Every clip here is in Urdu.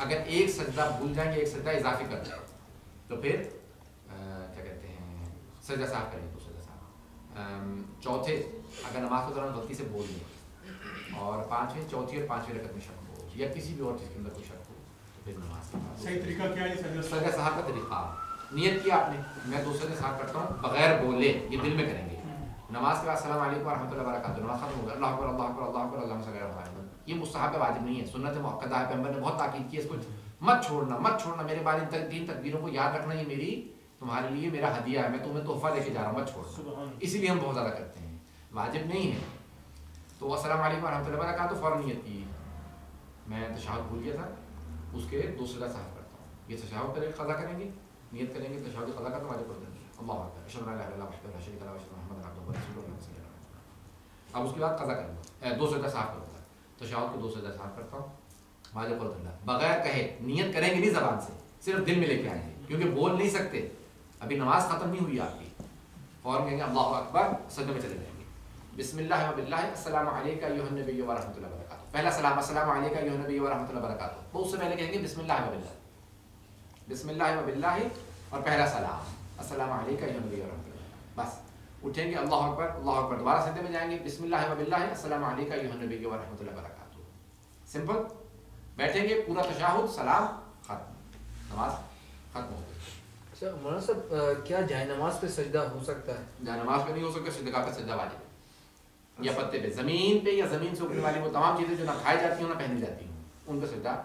اگر ایک سجدہ بھول جائیں گے، ایک سجدہ اضافی کر جائیں تو پھر کیا کہتے ہیں سجدہ صاحب کریں گے، تو سجدہ صاحب۔ چوتھے اگر نماز کے دوران غلطی سے بول دیں، اور پانچویں چوتھی اور پانچویں رکعت میں شک ہو یا کسی بھی اور چیز کے اندر کوئی شک ہو تو پھر نماز کے بعد صحیح طریقہ کیا ہے سجدہ صاحب کا طریقہ؟ نیت کیا آپ نے، میں دو سجدہ صاحب کرتا ہوں بغیر بولے، یہ دل میں کریں گے۔ نماز کے بعد السلام علیکم ورحمۃ اللہ وبرکاتہ، نماز ختم ہو گیا، اللہ اکبر اللہ اکبر اللہ اکبر اللہ صلی اللہ علیہ وسلم، یہ مستحب واجب نہیں ہے، سنت مؤکدہ ہے، پیغمبر نے بہت تاکید کی ہے اس کو مت چھوڑنا، مت چھوڑنا میرے بارے تین تکبیروں کو یاد رکھنا، یہ میری تمہارے لیے میرا ہدیہ ہے، میں تمہیں تحفہ لے کے جا رہا ہوں، مت چھوڑنا، اسی لیے ہم بہت زیادہ کرتے ہیں، واجب نہیں ہے۔ تو السلام علیکم ورحمۃ اللہ وبرکاتہ فوراً نیت کی، میں تشہد بھول گیا تھا، اس کے دو سجدہ صاحب کرتا ہوں، یہ تشہد کریں قضا کریں گے، نیت کریں گے تشہد قضا کرنا واجب پڑھ دیں گے، اللہ اکبر اشہد ان لا الہ الا اللہ وحدہ لا شریک لہ واشہد ان محمدا عبدہ ورسولہ۔ اب اس کے بعد قضا کروں گا، دو سجدہ صاحب کروں گا، تشہد کے دو سجدہ صاحب کرتا ہوں واجب قرۃ اللہ، بغیر کہے، نیت کریں گے نہیں زبان سے، صرف دل میں لے کے آئیں گے، کیونکہ بول نہیں سکتے، ابھی نماز ختم نہیں ہوئی آپ کی، فوراً کہیں گے اللہ اکبر، سجدے میں چلے جائیں گے، بسم اللہ وباللہ السلام علیکم ایھا النبی ورحمۃ اللہ وبرکاتہ، پہلا سلام السلام علیکم ایھا النبی ورحمۃ اللہ وبرکاتہ، وہ اس سے پہلے کہیں گے بسم اللہ وباللہ، بسم اللہ وباللہ اور پہلا سلام السلام علیکم ایھا النبی ورحمۃ اللہ، بس اٹھیں گے اللہ اکبر، دوبارہ سجدے میں جائیں گے بسم اللہ وباللہ السلام علیکم ایھا النبی ورحمۃ اللہ وبرکاتہ، سمپل، بیٹھیں گے پورا تشہد سلام ختم، نماز ختم ہو گئی۔ اچھا مولانا صاحب کیا جائے نماز پہ سجدہ ہو سکتا ہے؟ جائے نماز پہ نہیں ہو سکتا، سجدہ پہ سجدہ واجب ہے، یا پتے پہ، زمین پہ یا زمین سے اٹھنے والی وہ تمام چیزیں جو نہ کھائی جاتی ہیں نہ پہنی جاتی ہیں ان پہ سجدہ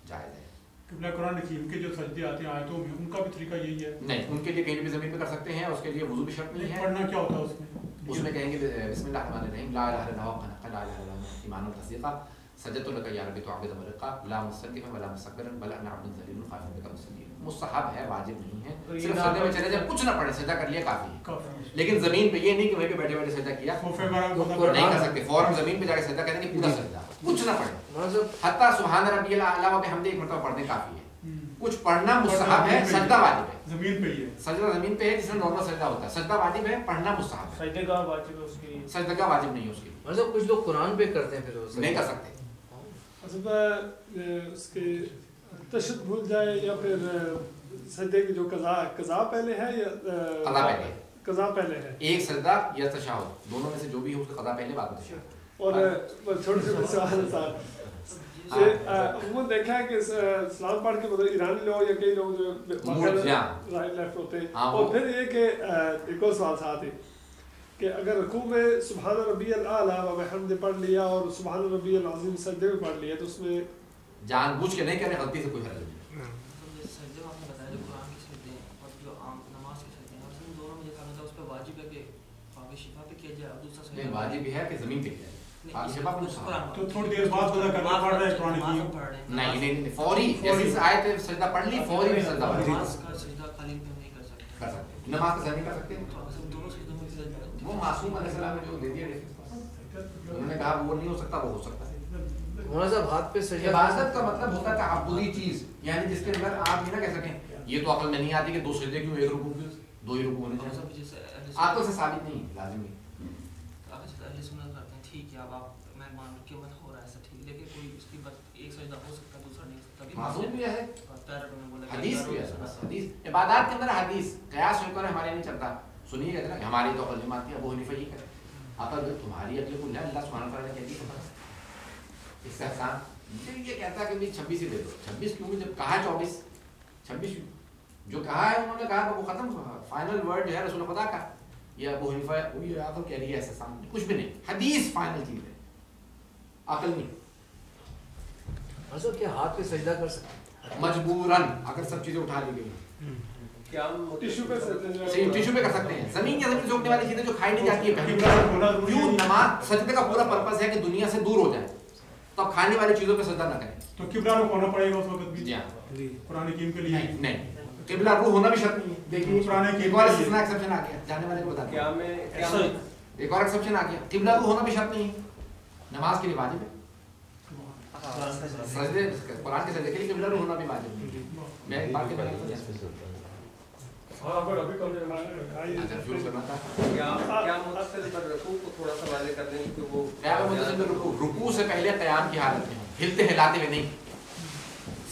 جائز ہے۔ قبلہ قرآن حکیم کے جو سجدے آتے ہیں آیتوں میں، ان کا بھی طریقہ یہی ہے؟ نہیں، ان کے لیے کہیں بھی زمین پہ کر سکتے ہیں، اس کے لیے وضو بھی شرط نہیں ہے۔ پڑھنا کیا ہوتا ہے اس میں؟ اس میں کہیں گے بسم اللہ الرحمن الرحیم لا الہ الا اللہ لا الہ الا اللہ ایمان و تصدیقا سجدت لک یا ربی تعبد مرقا لا مستكبرا ولا مستكبرا بل انا عبد ذلیل خائف بک مستجیر، مستحب ہے، واجب نہیں ہے، صرف سجدے میں چلے جائیں، کچھ نہ پڑھیں، سجدہ کر لیا کافی ہے، لیکن زمین پہ یہ نہیں کہ وہیں پہ بیٹھے بیٹھے سجدہ کیا نہیں کر سکتے، فوراً زمین پہ جا کے سجدہ کریں گے پورا سجدہ، کچھ نہ پڑھیں، حتیٰ سبحان ربی الاعلیٰ و بحمدہ ایک مرتبہ پڑھنے کافی ہے، کچھ پڑھنا مستحب ہے، سجدہ واجب ہے، زمین پہ ہی ہے، سجدہ زمین پہ ہے جس میں نارمل سجدہ ہوتا ہے، سجدہ واجب ہے، پڑھنا مستحب ہے، سجدہ کا واجب ہے اس کی، سجدہ کا واجب نہیں ہے اس کی، مطلب کچھ لوگ قرآن پہ کرتے ہیں پھر نہیں کر سکتے، اس کے تشہد بھول جائے یا پھر سجدے کی جو قضا پہلے ہے یا قضا پہلے، قضا پہلے ہے، ایک سجدہ یا تشہد دونوں میں سے جو بھی ہو اس کا قضا پہلے بعد میں تشہد۔ اور چھوٹے چھوٹے سوال عموماً دیکھا ہے کہ سلام پڑھ کے مطلب ایرانی لوگ یا کئی لوگ جو رائٹ لیفٹ ہوتے ہیں، اور پھر یہ کہ ایک اور سوال ساتھ ہی کہ اگر رکوع میں سبحان ربی الاعلیٰ و بحمدہ پڑھ لیا اور سبحان ربی العظیم سجدے میں پڑھ لیا تو اس میں جان بوجھ کے نہیں کریں، غلطی سے کوئی حرج نہیں۔ سجدے میں آپ نے بتایا جو قرآن کے سجدے ہیں اور جو عام نماز کے سجدے ہیں، اس میں دونوں میں یہ کہا تھا اس پہ واجب ہے کہ پاک شفا پہ کیا جائے اور دوسرا سجدہ نہیں، واجب ہے کہ زمین پہ کیا جائے، پاک شفا پہ تو تھوڑی دیر بعد قضا کرنا پڑ رہا ہے قرآن حکیم، نہیں، فوری، جیسے آیت میں سجدہ پڑھ لی فوری میں سجدہ واجب نماز کا سجدہ قلیم پہ نہیں کر سکتے، کر سکتے، نماز کا سجدہ نہیں کر سکتے، دونوں سجدوں میں سجدہ وہ معصوم علیہ السلام نے جو دے دیا انہوں نے کہا وہ نہیں ہو سکتا، وہ ہو سکتا ہے۔ مولانا صاحب ہاتھ پہ سجدہ، عبادت کا مطلب ہوتا ہے تعبدی چیز، یعنی جس کے اندر آپ یہ نہ کہہ سکیں یہ تو عقل میں نہیں آتی کہ دو سجدے کیوں، ایک رکوع کیوں، دو ہی رکوع ہونے چاہیے، عقل سے ثابت نہیں لازمی ہے۔ اہل سنت کرتے ہیں ٹھیک ہے، اب آپ مہمان کے من ہو رہا ہے ایسا ٹھیک، لیکن کوئی اس کی بات ایک سجدہ ہو سکتا ہے دوسرا نہیں ہو سکتا، معصوم بھی ہے، حدیث حدیث بھی ہے، حدیث عبادات کے اندر حدیث قیاس ہو کر ہمارے نہیں چلتا، سنیے گا نا ہماری تو عقل نہیں مانتی، ابو حنیفہ یہ کرے، عقل تمہاری عقل کو اللہ سبحانہ وتعالیٰ نے کہہ دیا اس سے احسان، یہ کہتا ہے کہ 26 ہی دے دو، 26 کیوں، جب کہا 24 جو کہا ہے انہوں نے کہا کہ وہ ختم، فائنل ورڈ جو ہے رسول خدا کا، یہ ابو حنیفہ یہ عقل کہہ رہی ہے ایسا سامنے کچھ بھی نہیں، حدیث فائنل چیز ہے، عقل نہیں۔ مطلب کیا ہاتھ پہ سجدہ کر سکتے مجبوراً اگر سب چیزیں اٹھا لی گئی، ٹیشو پہ ٹیشو پہ کر سکتے ہیں، زمین یا زمین سے اٹھنے والی چیزیں جو کھائی نہیں جاتی ہے، کیوں نماز سجدے کا پورا پرپس ہے کہ دنیا سے دور ہو جائے، تو اب کھانے والی چیزوں پہ سجدہ نہ کریں۔ تو قبلہ رخ ہونا پڑے گا اس وقت بھی؟ جی ہاں، قرآن حکیم کے لیے نہیں، قبلہ رخ ہونا بھی شرط نہیں ہے، دیکھیے قرآن حکیم ایک اور ایکسیپشن آ گیا، جانے والے کو بتا دیں، ایک اور ایکسیپشن آ گیا، قبلہ رخ ہونا بھی شرط نہیں ہے، نماز کے لیے واجب ہے، سجدے قرآن کے سجدے کے لیے قبلہ رخ ہونا بھی واجب ہے۔ میں ایک بات رکوع سے پہلے قیام کی حالت میں ہلتے ہلاتے ہوئے نہیں،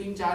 3-4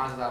5,000,